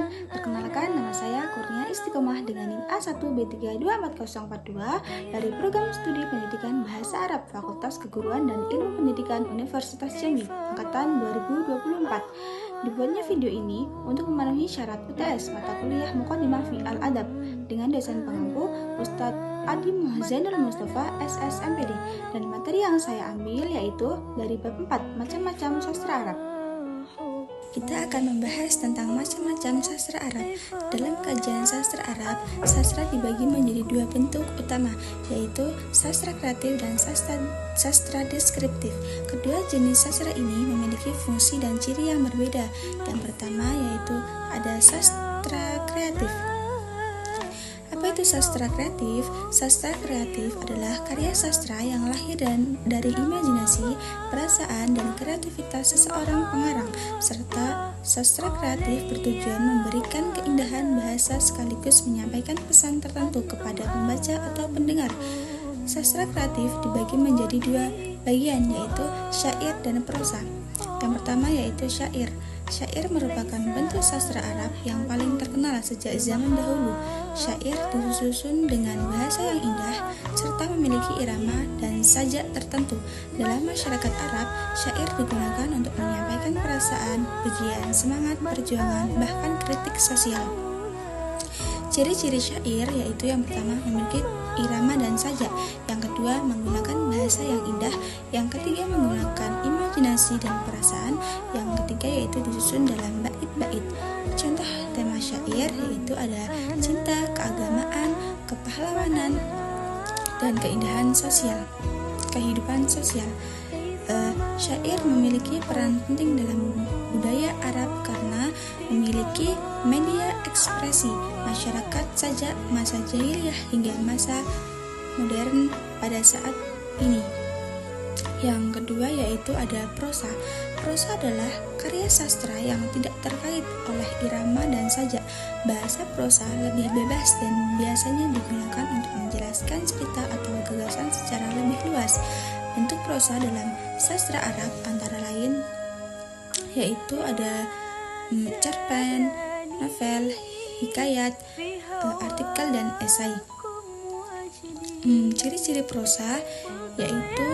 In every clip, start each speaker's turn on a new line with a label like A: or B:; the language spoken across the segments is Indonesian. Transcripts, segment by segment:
A: sekalian, perkenalkan nama saya Kurnia Istiqomah dengan NIM A1B32402 dari Program Studi Pendidikan Bahasa Arab Fakultas Keguruan dan Ilmu Pendidikan Universitas Jambi, Angkatan 2024. Dibuatnya video ini untuk memenuhi syarat UTS mata kuliah Muqaddimah fi Al-Adab dengan dosen pengampu Ustadz Adi Muhazainul Mustafa SSMPD, dan materi yang saya ambil yaitu dari bab 4 macam-macam sastra Arab. Kita akan membahas tentang macam-macam sastra Arab. Dalam kajian sastra Arab, sastra dibagi menjadi dua bentuk utama, yaitu sastra kreatif dan sastra deskriptif. Kedua jenis sastra ini memiliki fungsi dan ciri yang berbeda. Yang pertama yaitu ada sastra kreatif. Apa itu sastra kreatif? Sastra kreatif adalah karya sastra yang lahir dari imajinasi, perasaan, dan kreativitas seseorang pengarang, serta sastra kreatif bertujuan memberikan keindahan bahasa sekaligus menyampaikan pesan tertentu kepada pembaca atau pendengar. Sastra kreatif dibagi menjadi dua bagian, yaitu syair dan prosa. Yang pertama yaitu syair. Syair merupakan bentuk sastra Arab yang paling terkenal sejak zaman dahulu. Syair disusun dengan bahasa yang indah serta memiliki irama dan sajak tertentu. Dalam masyarakat Arab, syair digunakan untuk menyampaikan perasaan, pujian, semangat, perjuangan, bahkan kritik sosial. Ciri-ciri syair yaitu yang pertama memiliki irama dan sajak, yang kedua menggunakan bahasa yang indah, yang ketiga menggunakan imajinasi dan perasaan, yang ketiga yaitu disusun dalam bait-bait. Contoh tema syair yaitu ada cinta, keagamaan, kepahlawanan, dan keindahan sosial, kehidupan sosial. Syair memiliki peran penting dalam budaya Arab karena memiliki media ekspresi masyarakat sejak masa jahiliyah hingga masa modern pada saat ini. Yang kedua yaitu ada prosa. Prosa adalah karya sastra yang tidak terkait oleh irama dan sajak. Bahasa prosa lebih bebas dan biasanya digunakan untuk menjelaskan cerita atau gagasan secara lebih luas. Bentuk prosa dalam sastra Arab antara lain yaitu ada cerpen, novel, hikayat, artikel, dan esai. Ciri-ciri prosa yaitu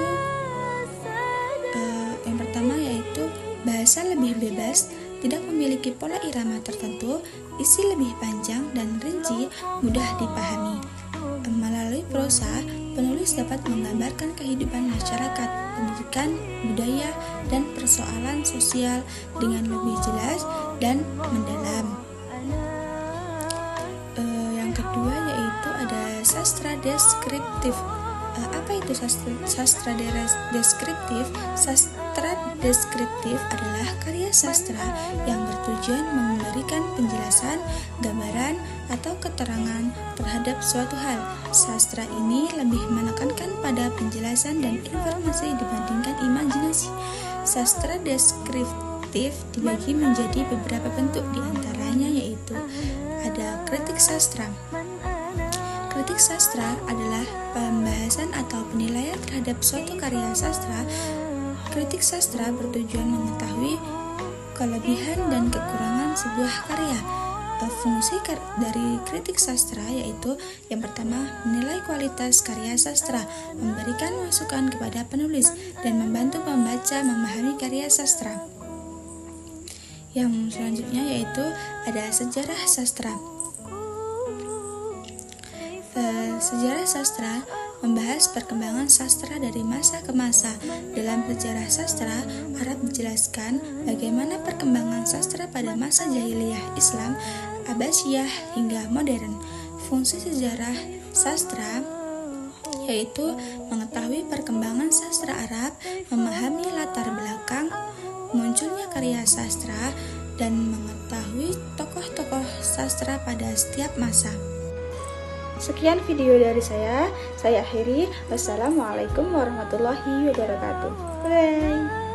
A: yang pertama yaitu bahasa lebih bebas, tidak memiliki pola irama tertentu, isi lebih panjang dan rinci, mudah dipahami. Melalui prosa, penulis dapat menggambarkan kehidupan masyarakat, pendidikan, budaya, dan persoalan sosial dengan lebih jelas dan mendalam. Yang kedua yaitu ada sastra deskriptif. Apa itu sastra deskriptif? Sastra deskriptif adalah karya sastra yang bertujuan memberikan penjelasan, gambaran, atau keterangan terhadap suatu hal. Sastra ini lebih menekankan pada penjelasan dan informasi dibandingkan imajinasi. Sastra deskriptif dibagi menjadi beberapa bentuk, diantaranya yaitu ada kritik sastra. Kritik sastra adalah pembahasan atau penilaian terhadap suatu karya sastra. Kritik sastra bertujuan mengetahui kelebihan dan kekurangan sebuah karya. Fungsi dari kritik sastra yaitu yang pertama menilai kualitas karya sastra, memberikan masukan kepada penulis, dan membantu pembaca memahami karya sastra. Yang selanjutnya yaitu ada sejarah sastra. Sejarah sastra membahas perkembangan sastra dari masa ke masa. Dalam sejarah sastra, Arab dijelaskan bagaimana perkembangan sastra pada masa jahiliyah Islam, Abbasiyah hingga modern. Fungsi sejarah sastra yaitu mengetahui perkembangan sastra Arab, memahami latar belakang munculnya karya sastra, dan mengetahui tokoh-tokoh sastra pada setiap masa. Sekian video dari saya akhiri. Wassalamualaikum warahmatullahi wabarakatuh. Bye.